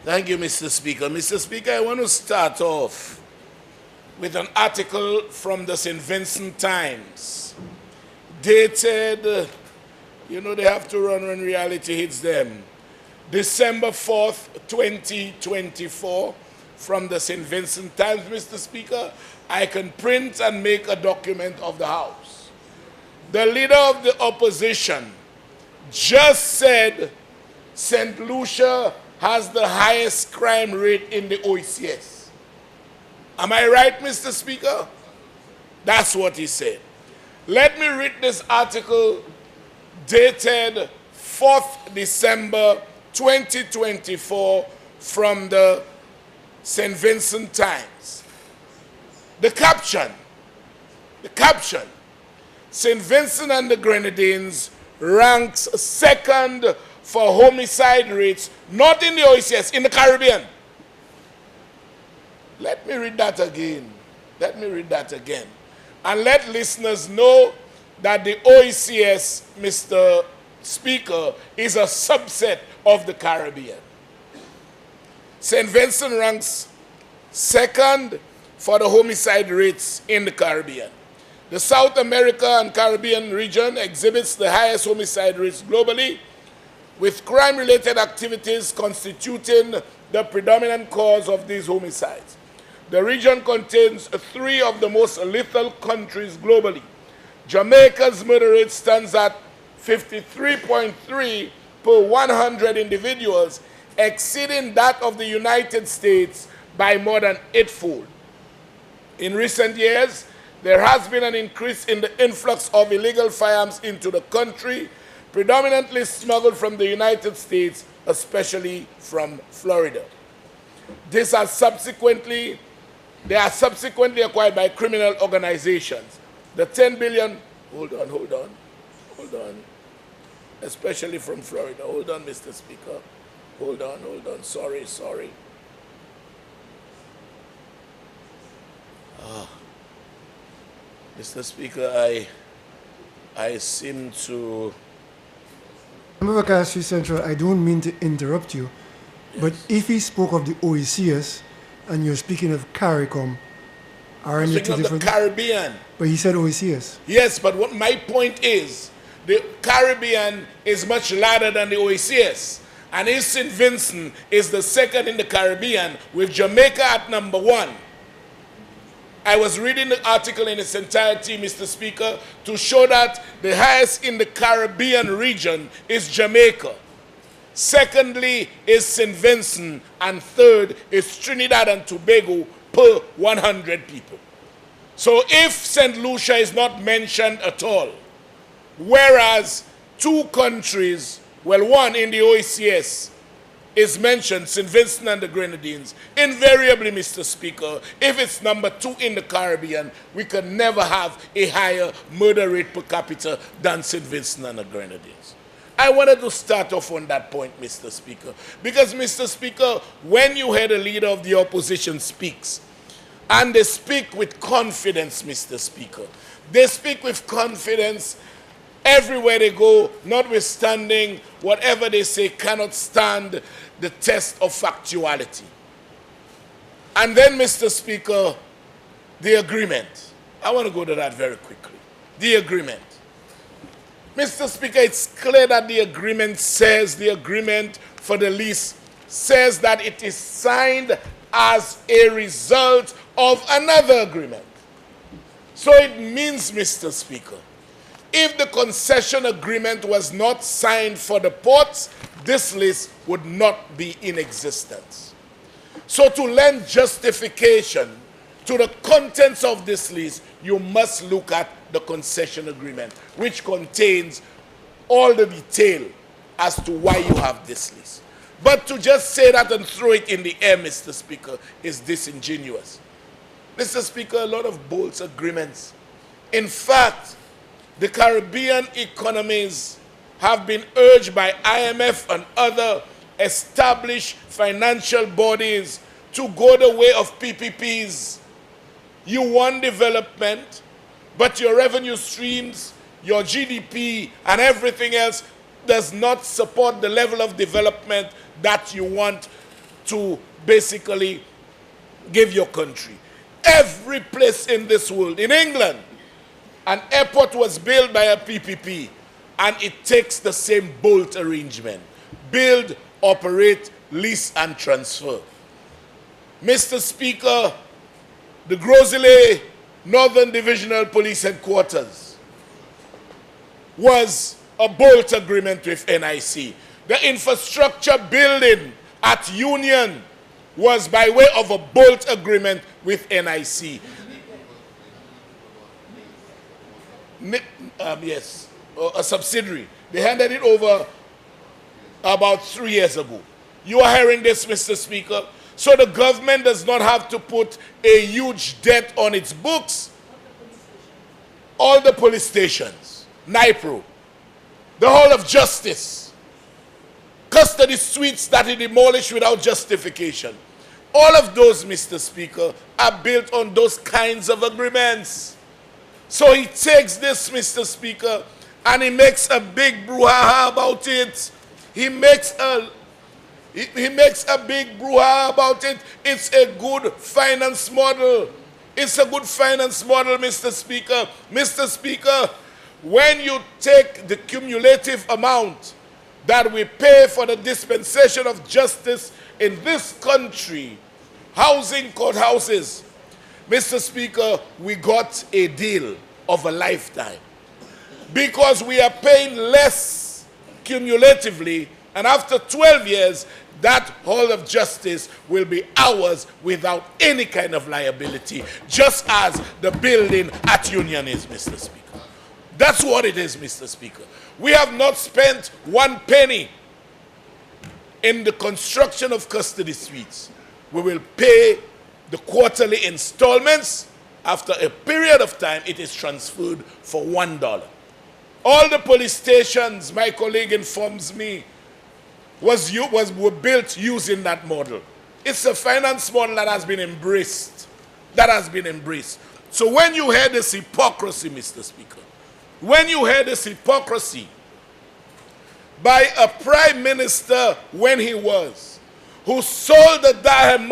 Thank you, Mr. Speaker. Mr. Speaker, I want to start off with an article from the St. Vincent Times, dated, they have to run when reality hits them, December 4th, 2024, from the St. Vincent Times, Mr. Speaker. I can print and make a document of the House. The leader of the opposition just said St. Lucia has the highest crime rate in the OECS. Am I right, Mr. Speaker? That's what he said. Let me read this article dated 4th December 2024 from the St. Vincent Times. The caption, St. Vincent and the Grenadines ranks second for homicide rates, not in the OECS, in the Caribbean. Let me read that again. And let listeners know that the OECS, Mr. Speaker, is a subset of the Caribbean. St. Vincent ranks second for the homicide rates in the Caribbean. The South America and Caribbean region exhibits the highest homicide rates globally, with crime-related activities constituting the predominant cause of these homicides. The region contains three of the most lethal countries globally. Jamaica's murder rate stands at 53.3 per 100 individuals, exceeding that of the United States by more than eightfold. In recent years, there has been an increase in the influx of illegal firearms into the country, predominantly smuggled from the United States, especially from Florida. They are subsequently acquired by criminal organizations. The 10 billion, hold on, especially from Florida. Hold on, Mr. Speaker. Hold on, sorry. Mr. Speaker, I seem to... Member Cassie Central, I don't mean to interrupt you, yes. But if he spoke of the OECS and you're speaking of CARICOM, aren't you two different? The Caribbean. But he said OECS. Yes, but what my point is, the Caribbean is much larger than the OECS. And St. Vincent is the second in the Caribbean, with Jamaica at number 1. I was reading the article in its entirety, Mr. Speaker, to show that the highest in the Caribbean region is Jamaica. Secondly is St. Vincent, and third is Trinidad and Tobago per 100 people. So if St. Lucia is not mentioned at all, whereas two countries, well, one in the OECS is mentioned, St. Vincent and the Grenadines, invariably, Mr. Speaker, if it's number 2 in the Caribbean, we can never have a higher murder rate per capita than St. Vincent and the Grenadines. I wanted to start off on that point, Mr. Speaker, because, Mr. Speaker, when you hear the leader of the opposition speaks, and they speak with confidence, Mr. Speaker, they speak with confidence everywhere they go, notwithstanding whatever they say cannot stand the test of factuality. And then, Mr. Speaker, the agreement. I want to go to that very quickly. The agreement. Mr. Speaker, it's clear that the agreement for the lease says that it is signed as a result of another agreement. So it means, Mr. Speaker, if the concession agreement was not signed for the ports, this list would not be in existence. So to lend justification to the contents of this list, you must look at the concession agreement, which contains all the detail as to why you have this list. But to just say that and throw it in the air, Mr. Speaker, is disingenuous. Mr. Speaker, a lot of bold agreements. In fact, the Caribbean economies have been urged by IMF and other established financial bodies to go the way of PPPs. You want development, but your revenue streams, your GDP, and everything else does not support the level of development that you want to basically give your country. Every place in this world, in England, an airport was built by a PPP, and it takes the same bolt arrangement. Build, operate, lease, and transfer. Mr. Speaker, the Grosile Northern Divisional Police Headquarters was a bolt agreement with NIC. The infrastructure building at Union was by way of a bolt agreement with NIC. Yes, a subsidiary. They handed it over about 3 years ago. You are hearing this, Mr. Speaker? So the government does not have to put a huge debt on its books. All the police stations, NIPRO, the whole of justice, custody suites that he demolished without justification. All of those, Mr. Speaker, are built on those kinds of agreements. So he takes this, Mr. Speaker, and he makes a big brouhaha about it. He makes a big brouhaha about it. It's a good finance model. It's a good finance model, Mr. Speaker. Mr. Speaker, when you take the cumulative amount that we pay for the dispensation of justice in this country, housing courthouses, Mr. Speaker, we got a deal of a lifetime. Because we are paying less cumulatively, and after 12 years, that hall of justice will be ours without any kind of liability, just as the building at Union is, Mr. Speaker. That's what it is, Mr. Speaker. We have not spent 1 penny in the construction of custody suites. We will pay the quarterly installments. After a period of time, it is transferred for $1. All the police stations, my colleague informs me, were built using that model. It's a finance model that has been embraced. So when you hear this hypocrisy, Mr. Speaker, when you hear this hypocrisy by a prime minister when he was, who sold the Dahem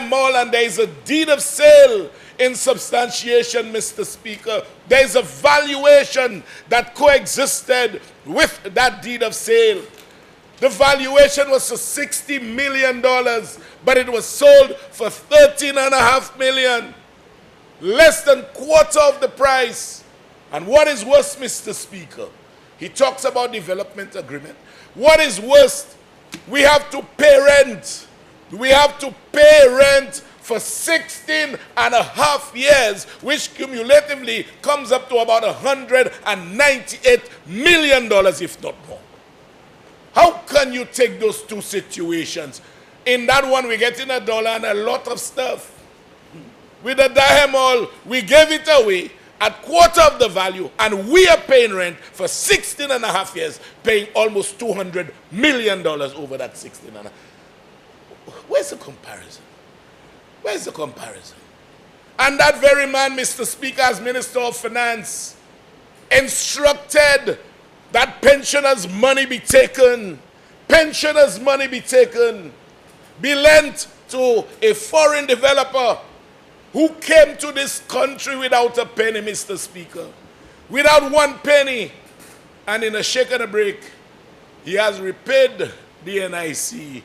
Mall, and there is a deed of sale in substantiation, Mr. Speaker. There is a valuation that coexisted with that deed of sale. The valuation was for $60 million, but it was sold for $13.5 million. Less than quarter of the price. And what is worse, Mr. Speaker? He talks about development agreement. What is worse? We have to pay rent. We have to pay rent for 16 and a half years, which cumulatively comes up to about $198 million, if not more. How can you take those two situations? In that one, we get in $1 and a lot of stuff. With the Dahem Mall, we gave it away at quarter of the value, and we are paying rent for 16 and a half years, paying almost $200 million over that 16 and a half. Where's the comparison? Where's the comparison? And that very man, Mr. Speaker, as Minister of Finance, instructed that pensioners' money be taken, be lent to a foreign developer who came to this country without a penny, Mr. Speaker, without 1 penny. And in a shake and a break, he has repaid the NIC,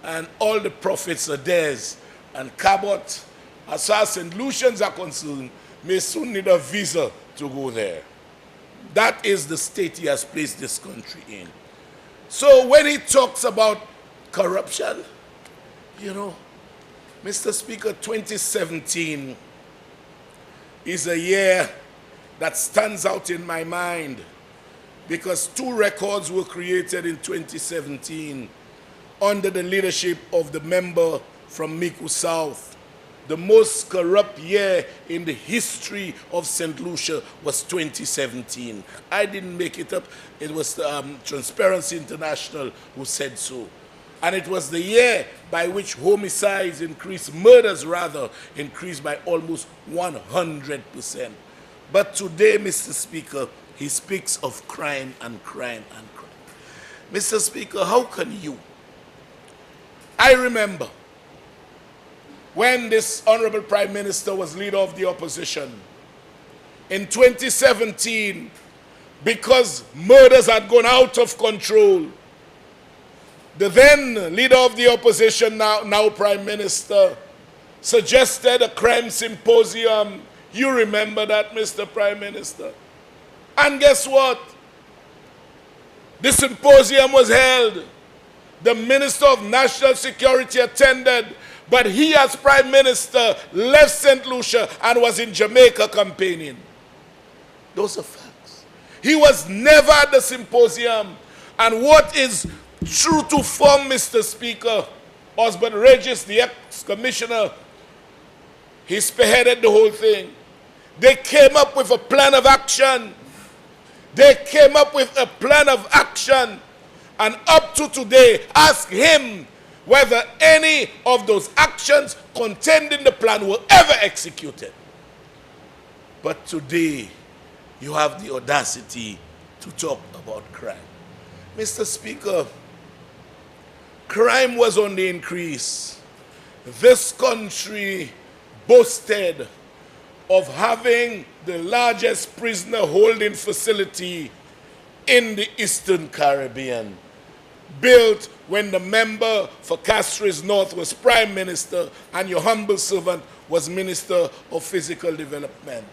and all the profits are theirs. And Cabot, as far as St. Lucians are concerned, may soon need a visa to go there. That is the state he has placed this country in. So when he talks about corruption, you know, Mr. Speaker, 2017 is a year that stands out in my mind because 2 records were created in 2017 under the leadership of the member from Miku South. The most corrupt year in the history of St. Lucia was 2017. I didn't make it up. It was Transparency International who said so. And it was the year by which homicides increased, murders rather, increased by almost 100%. But today, Mr. Speaker, he speaks of crime and crime and crime. Mr. Speaker, how can you, I remember when this Honorable Prime Minister was leader of the opposition in 2017, because murders had gone out of control, the then leader of the opposition, now Prime Minister, suggested a crime symposium. You remember that, Mr. Prime Minister? And guess what? The symposium was held. The Minister of National Security attended, but he as Prime Minister left St. Lucia and was in Jamaica campaigning. Those are facts. He was never at the symposium. And what is true to form, Mr. Speaker, Osborne Regis, the ex-commissioner, he spearheaded the whole thing. They came up with a plan of action. They came up with a plan of action. And up to today, ask him whether any of those actions contained in the plan were ever executed. But today, you have the audacity to talk about crime. Mr. Speaker, crime was on the increase. This country boasted of having the largest prisoner holding facility in the Eastern Caribbean, built when the member for Castries North was Prime Minister and your humble servant was Minister of Physical Development.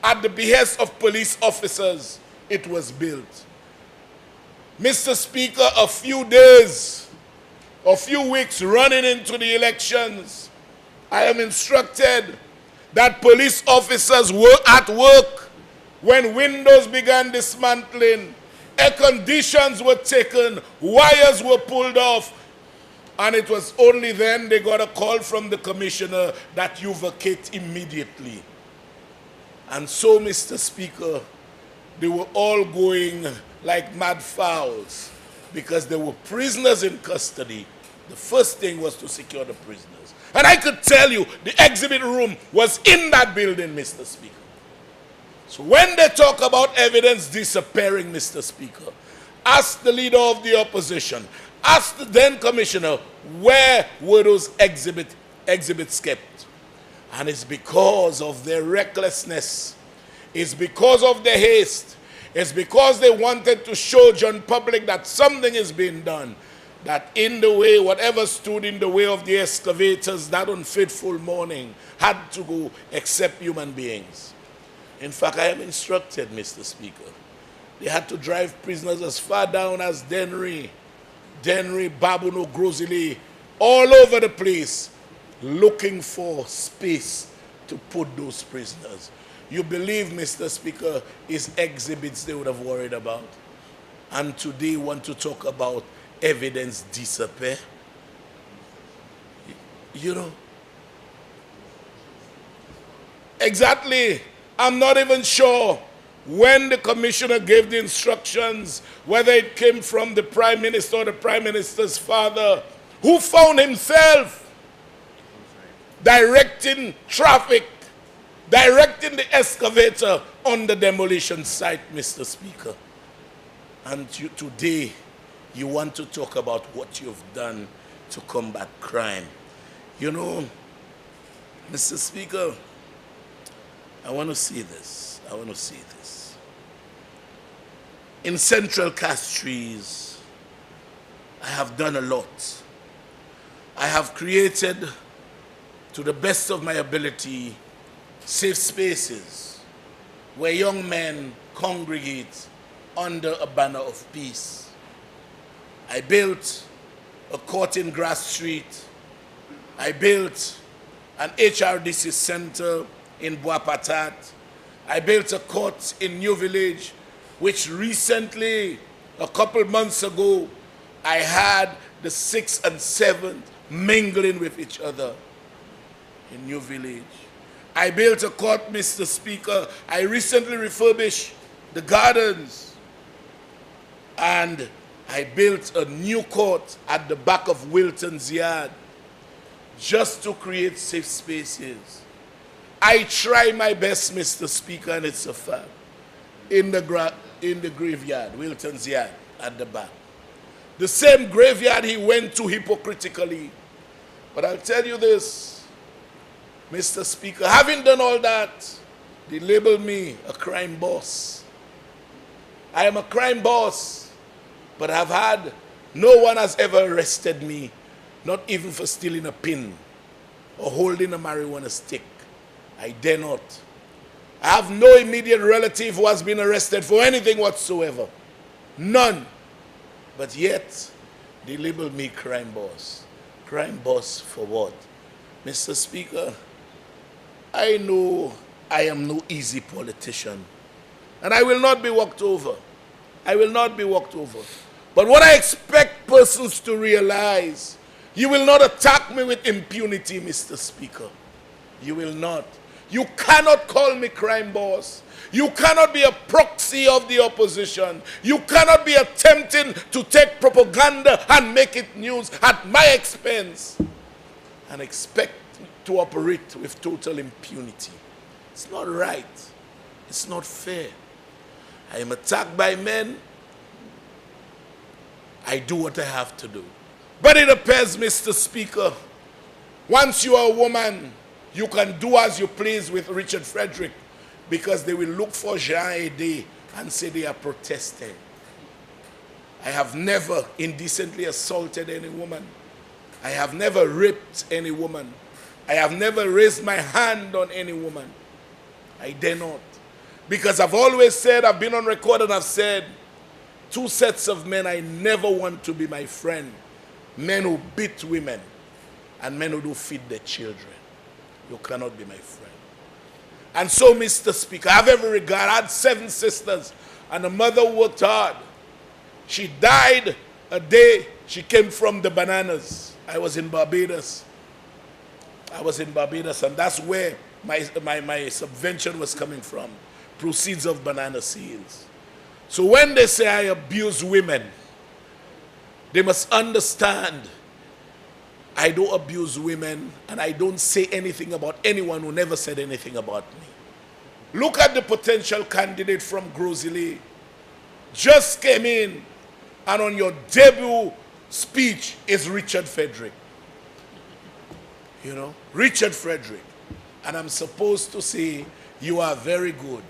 At the behest of police officers, it was built. Mr. Speaker, a few weeks running into the elections, I am instructed that police officers were at work when windows began dismantling, air conditions were taken, wires were pulled off, and it was only then they got a call from the commissioner that you vacate immediately. And so, Mr. Speaker, they were all going like mad fowls because there were prisoners in custody. The first thing was to secure the prisoners. And I could tell you, the exhibit room was in that building, Mr. Speaker. So when they talk about evidence disappearing, Mr. Speaker, ask the leader of the opposition, ask the then commissioner, where were those exhibits kept? And it's because of their recklessness. It's because of their haste. It's because they wanted to show John public that something is being done. That in the way, whatever stood in the way of the excavators that unfaithful morning had to go except human beings. In fact, I am instructed, Mr. Speaker, they had to drive prisoners as far down as Dennery, Babuno, Grozili, all over the place, looking for space to put those prisoners. You believe, Mr. Speaker, is exhibits they would have worried about. And today want to talk about evidence disappear. You know, exactly. I'm not even sure when the commissioner gave the instructions, whether it came from the Prime Minister or the Prime Minister's father, who found himself directing traffic, directing the excavator on the demolition site, Mr. Speaker. And today, you want to talk about what you've done to combat crime. You know, Mr. Speaker, I want to see this. I want to see this. In Central Castries, I have done a lot. I have created, to the best of my ability, safe spaces where young men congregate under a banner of peace. I built a court in Grass Street. I built an HRDC center in Bois Patat. I built a court in New Village, which recently, a couple months ago, I had the 6th and 7th mingling with each other in New Village. I built a court, Mr. Speaker. I recently refurbished the gardens. And I built a new court at the back of Wilton's yard just to create safe spaces. I try my best, Mr. Speaker, and it's a fact, in the graveyard, Wilton's yard at the back. The same graveyard he went to hypocritically. But I'll tell you this, Mr. Speaker, having done all that, they label me a crime boss. I am a crime boss, but no one has ever arrested me, not even for stealing a pin or holding a marijuana stick. I dare not. I have no immediate relative who has been arrested for anything whatsoever. None. But yet, they label me crime boss. Crime boss for what? Mr. Speaker, I know I am no easy politician. And I will not be walked over. I will not be walked over. But what I expect persons to realize, you will not attack me with impunity, Mr. Speaker. You will not. You cannot call me crime boss. You cannot be a proxy of the opposition. You cannot be attempting to take propaganda and make it news at my expense and expect to operate with total impunity. It's not right. It's not fair. I am attacked by men. I do what I have to do. But it appears, Mr. Speaker, once you are a woman, you can do as you please with Richard Frederick, because they will look for Jean Ede and say they are protesting. I have never indecently assaulted any woman. I have never raped any woman. I have never raised my hand on any woman. I dare not. Because I've always said, I've been on record and I've said, two sets of men I never want to be my friend. Men who beat women and men who do feed their children. You cannot be my friend. And so, Mr. Speaker, I have every regard. I had 7 sisters, and the mother worked hard. She died a day she came from the bananas. I was in Barbados. And that's where my subvention was coming from. Proceeds of banana seeds. So when they say I abuse women, they must understand I don't abuse women, and I don't say anything about anyone who never said anything about me. Look at the potential candidate from Grozile. Just came in, and on your debut speech is Richard Frederick. You know, Richard Frederick. And I'm supposed to say, you are very good.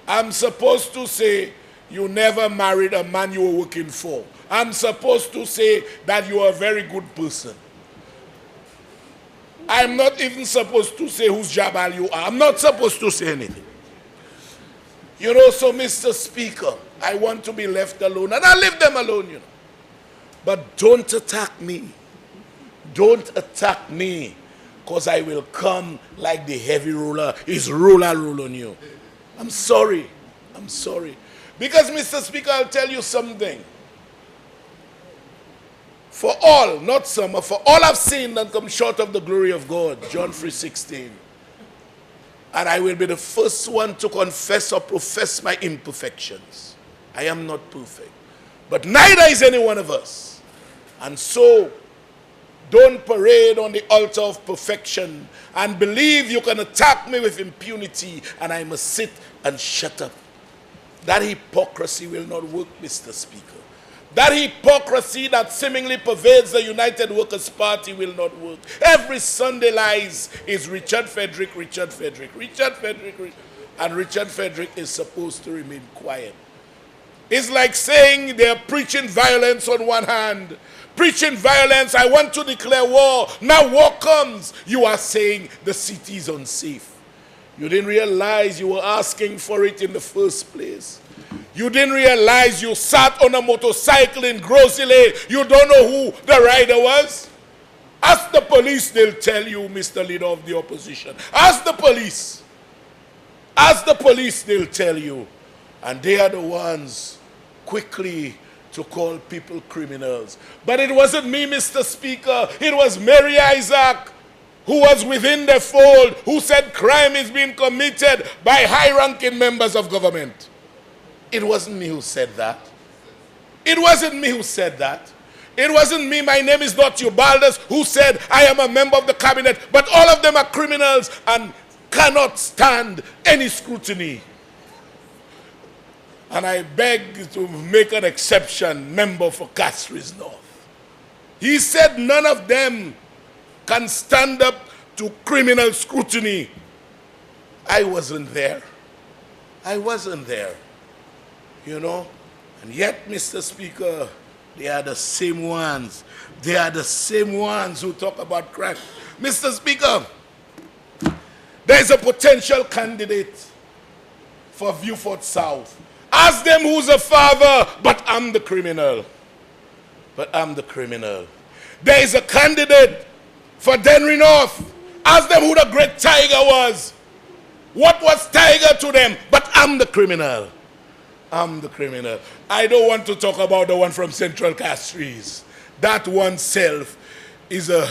I'm supposed to say, you never married a man you were working for. I'm supposed to say that you are a very good person. I'm not even supposed to say whose Jabal you are. I'm not supposed to say anything. You know, so Mr. Speaker, I want to be left alone, and I leave them alone, you know. But don't attack me. Don't attack me, because I will come like the heavy ruler. His ruler rule on you. I'm sorry. I'm sorry. Because, Mr. Speaker, I'll tell you something. For all, not some, for all have sinned and come short of the glory of God. John 3:16. And I will be the first one to confess or profess my imperfections. I am not perfect. But neither is any one of us. And so, don't parade on the altar of perfection and believe you can attack me with impunity and I must sit and shut up. That hypocrisy will not work, Mr. Speaker. That hypocrisy that seemingly pervades the United Workers' Party will not work. Every Sunday lies is Richard Frederick, Richard Frederick, Richard Frederick, and Richard Frederick is supposed to remain quiet. It's like saying they're preaching violence on one hand. Preaching violence, I want to declare war. Now war comes. You are saying the city is unsafe. You didn't realize you were asking for it in the first place. You didn't realize you sat on a motorcycle in Grozile. You don't know who the rider was? Ask the police, they'll tell you, Mr. Leader of the Opposition. Ask the police. Ask the police, they'll tell you. And they are the ones quickly to call people criminals. But it wasn't me, Mr. Speaker. It was Mary Isaac, who was within the fold, who said crime is being committed by high-ranking members of government. It wasn't me who said that. It wasn't me who said that. It wasn't me, my name is not Ubaldas, who said I am a member of the cabinet, but all of them are criminals and cannot stand any scrutiny. And I beg to make an exception, member for Castries North. He said none of them can stand up to criminal scrutiny. I wasn't there. I wasn't there. You know? And yet, Mr. Speaker, they are the same ones. They are the same ones who talk about crime. Mr. Speaker, there is a potential candidate for Viewfort South. Ask them who's the father, but I'm the criminal. But I'm the criminal. There is a candidate for Denry North. Ask them who the great tiger was. What was tiger to them? But I'm the criminal. I'm the criminal. I don't want to talk about the one from Central Castries. That oneself is a...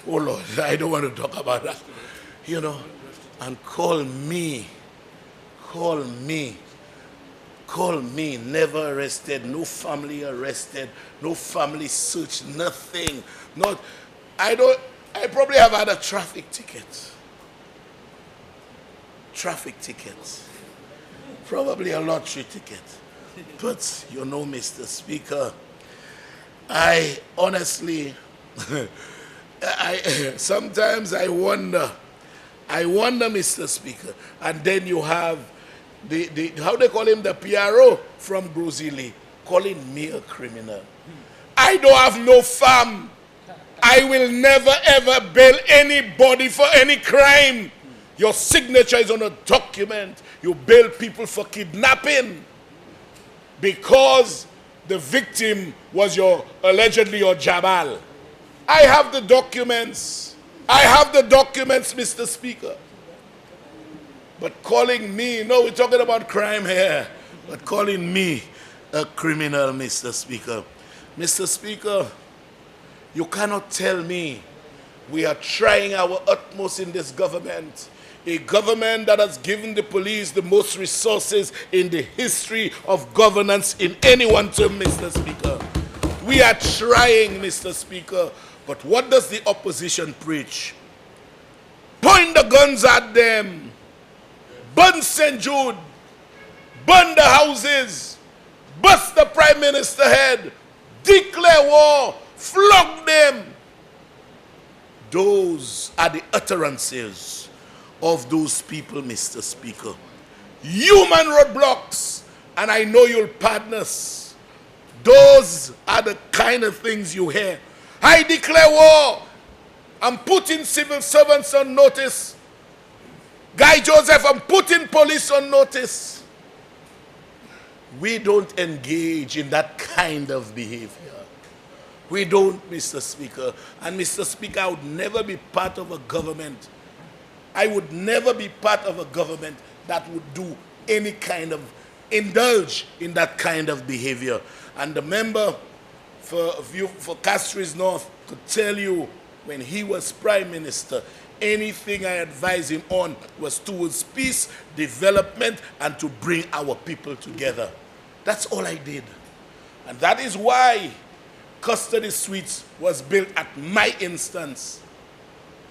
Oh, Lord, I don't want to talk about that. You know, and call me, never arrested, no family arrested, no family searched, nothing. Not, I probably have had a traffic ticket. Probably a lottery ticket. But, you know, Mr. Speaker, I honestly, sometimes I wonder, Mr. Speaker, and then you have the how they call him, the PRO from Grozili, calling me a criminal. I don't have no farm. I will never ever bail anybody for any crime. Your signature is on a document. You bail people for kidnapping because the victim was allegedly your Jabal. I have the documents. Mr. Speaker. But calling me, no, we're talking about crime here, but calling me a criminal, Mr. Speaker. Mr. Speaker, you cannot tell me we are trying our utmost in this government, a government that has given the police the most resources in the history of governance in any one term, Mr. Speaker. We are trying, Mr. Speaker, but what does the opposition preach? Point the guns at them. Burn St. Jude. Burn the houses. Bust the Prime Minister head. Declare war. Flog them. Those are the utterances of those people, Mr. Speaker. Human roadblocks. And I know you'll pardon us. Those are the kind of things you hear. I declare war. I'm putting civil servants on notice. Guy Joseph, I'm putting police on notice. We don't engage in that kind of behavior. We don't, Mr. Speaker. And Mr. Speaker, I would never be part of a government. I would never be part of a government that would do any kind of, indulge in that kind of behavior. And the member for Castries North could tell you when he was Prime Minister, anything I advised him on was towards peace, development, and to bring our people together. That's all I did. And that is why custody suites was built at my instance,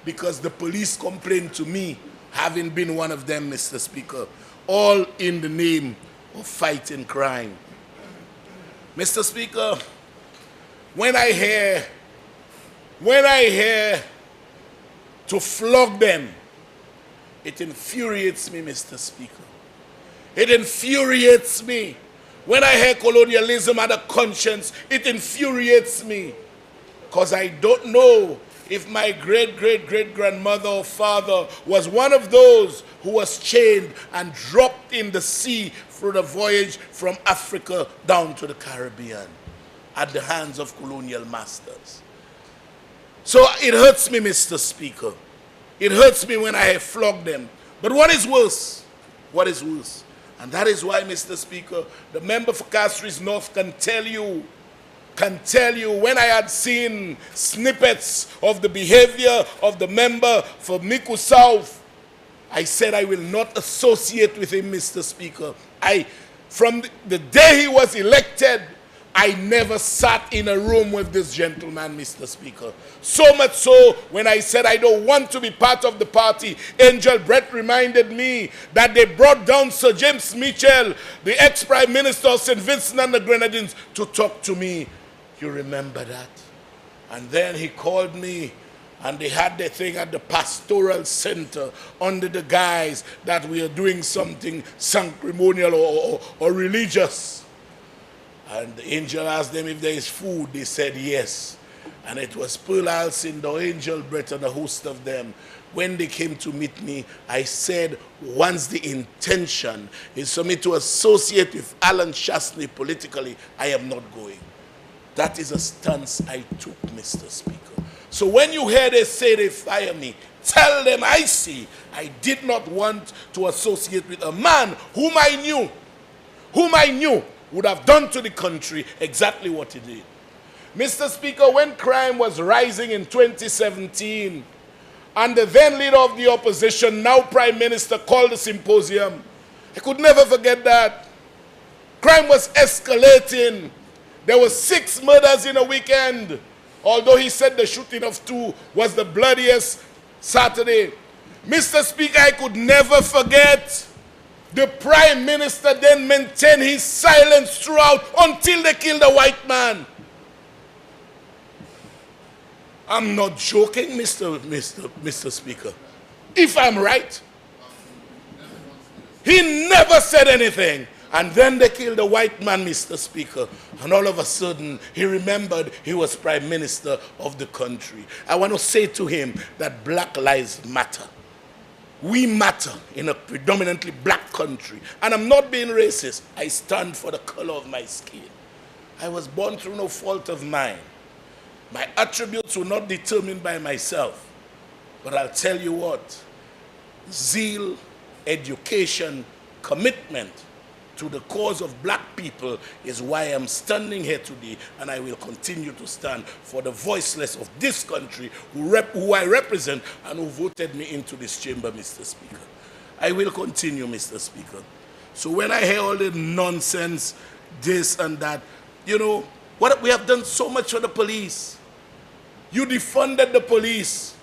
because the police complained to me, having been one of them, Mr. Speaker, all in the name of fighting crime. Mr. Speaker, when I hear to flog them, it infuriates me, Mr. Speaker. It infuriates me. When I hear colonialism had a conscience, it infuriates me. Because I don't know if my great-great-great-grandmother or father was one of those who was chained and dropped in the sea through the voyage from Africa down to the Caribbean at the hands of colonial masters. So it hurts me, Mr. Speaker. It hurts me when I flog them. But what is worse? What is worse? And that is why, Mr. Speaker, the member for Castries North can tell you when I had seen snippets of the behavior of the member for Miku South, I said I will not associate with him, Mr. Speaker. From the day he was elected, I never sat in a room with this gentleman, Mr. Speaker. So much so, when I said I don't want to be part of the party, Angel Brett reminded me that they brought down Sir James Mitchell, the ex-Prime Minister of St. Vincent and the Grenadines, to talk to me. You remember that? And then he called me, and they had their thing at the pastoral center under the guise that we are doing something ceremonial or religious. And the angel asked them if there is food. They said yes. And it was Pearl Alcindor, Angel Brett, and a host of them. When they came to meet me, I said, once the intention is for me to associate with Alan Shastney politically, I am not going. That is a stance I took, Mr. Speaker. So when you hear they say they fire me, tell them I did not want to associate with a man whom I knew would have done to the country exactly what he did. Mr. Speaker, when crime was rising in 2017, and the then leader of the opposition, now Prime Minister, called a symposium, I could never forget that. Crime was escalating. There were 6 murders in a weekend, although he said the shooting of 2 was the bloodiest Saturday. Mr. Speaker, I could never forget. The Prime Minister then maintained his silence throughout until they killed a white man. I'm not joking, Mr. Speaker. If I'm right, he never said anything. And then they killed a white man, Mr. Speaker. And all of a sudden, he remembered he was Prime Minister of the country. I want to say to him that Black Lives Matter. We matter in a predominantly black country. And I'm not being racist. I stand for the color of my skin. I was born through no fault of mine. My attributes were not determined by myself. But I'll tell you what, zeal, education, commitment to the cause of black people is why I'm standing here today, and I will continue to stand for the voiceless of this country who I represent and who voted me into this chamber, Mr. Speaker. I will continue, Mr. Speaker. So when I hear all the nonsense, this and that, you know, what we have done so much for the police. You defunded the police.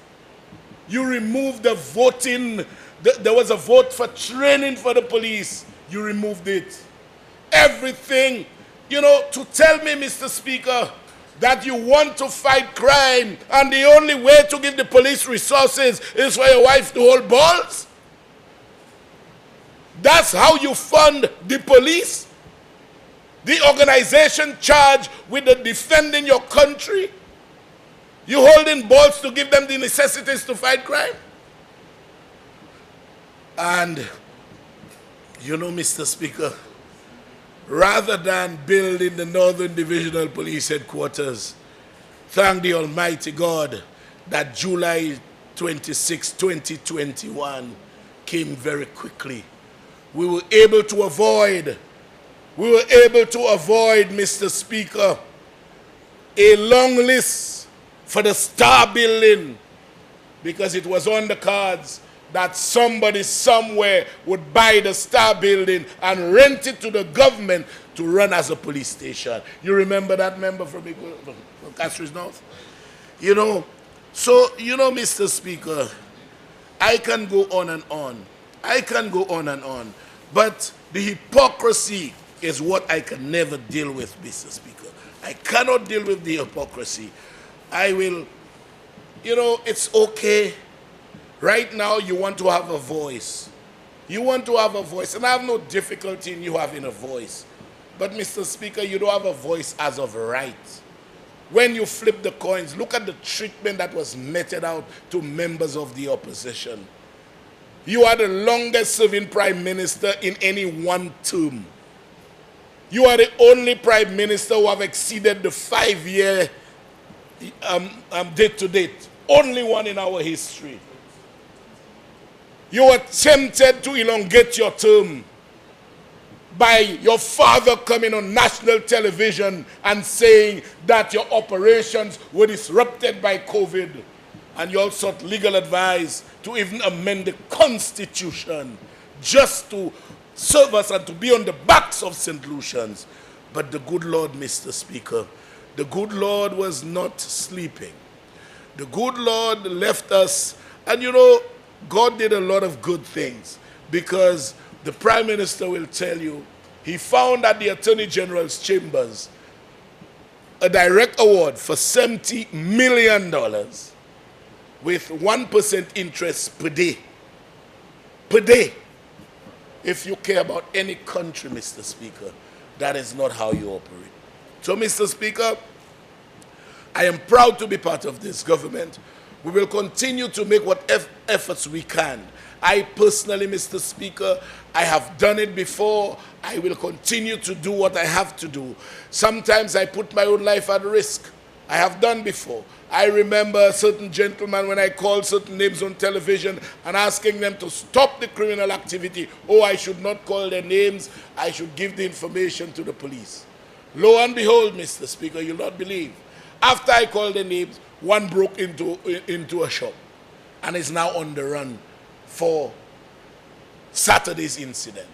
You removed the voting. There was a vote for training for the police. You removed it. Everything, you know, to tell me, Mr. Speaker, that you want to fight crime and the only way to give the police resources is for your wife to hold balls? That's how you fund the police? The organization charged with the defending your country? You holding balls to give them the necessities to fight crime? And you know, Mr. Speaker, rather than building the Northern Divisional Police Headquarters, thank the Almighty God that July 26, 2021 came very quickly. We were able to avoid, Mr. Speaker, a long list for the Star Building, because it was on the cards that somebody somewhere would buy the Star Building and rent it to the government to run as a police station. You remember that member from Castries North? You know, so, you know, Mr. Speaker, I can go on and on. But the hypocrisy is what I can never deal with, Mr. Speaker. I cannot deal with the hypocrisy. I will, you know, it's okay. Right now, you want to have a voice. You want to have a voice, and I have no difficulty in you having a voice. But, Mr. Speaker, you don't have a voice as of right. When you flip the coins, look at the treatment that was meted out to members of the opposition. You are the longest serving Prime Minister in any one term. You are the only Prime Minister who have exceeded the 5-year date to date. Only one in our history. You attempted to elongate your term by your father coming on national television and saying that your operations were disrupted by COVID. And you also sought legal advice to even amend the Constitution just to serve us and to be on the backs of St. Lucians. But the good Lord, Mr. Speaker, the good Lord was not sleeping. The good Lord left us, and you know, God did a lot of good things, because the Prime Minister will tell you, he found at the Attorney General's chambers a direct award for $70 million with 1% interest per day. Per day. If you care about any country, Mr. Speaker, that is not how you operate. So, Mr. Speaker, I am proud to be part of this government. We will continue to make whatever efforts we can. I personally, Mr. Speaker, I have done it before. I will continue to do what I have to do. Sometimes I put my own life at risk. I have done before. I remember a certain gentleman when I called certain names on television and asking them to stop the criminal activity. Oh, I should not call their names. I should give the information to the police. Lo and behold, Mr. Speaker, you'll not believe. After I called the names, one broke into a shop and is now on the run for Saturday's incident.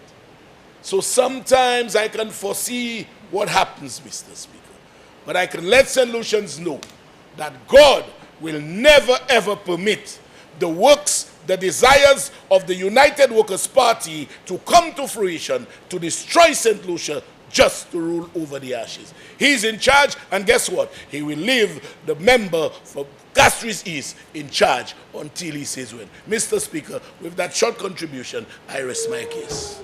So sometimes I can foresee what happens, Mr. Speaker. But I can let St. Lucians know that God will never ever permit the works, the desires of the United Workers' Party to come to fruition, to destroy St. Lucia, just to rule over the ashes. He's in charge, and guess what? He will leave the member for Castries East in charge until he says when. Mr. Speaker, with that short contribution, I rest my case.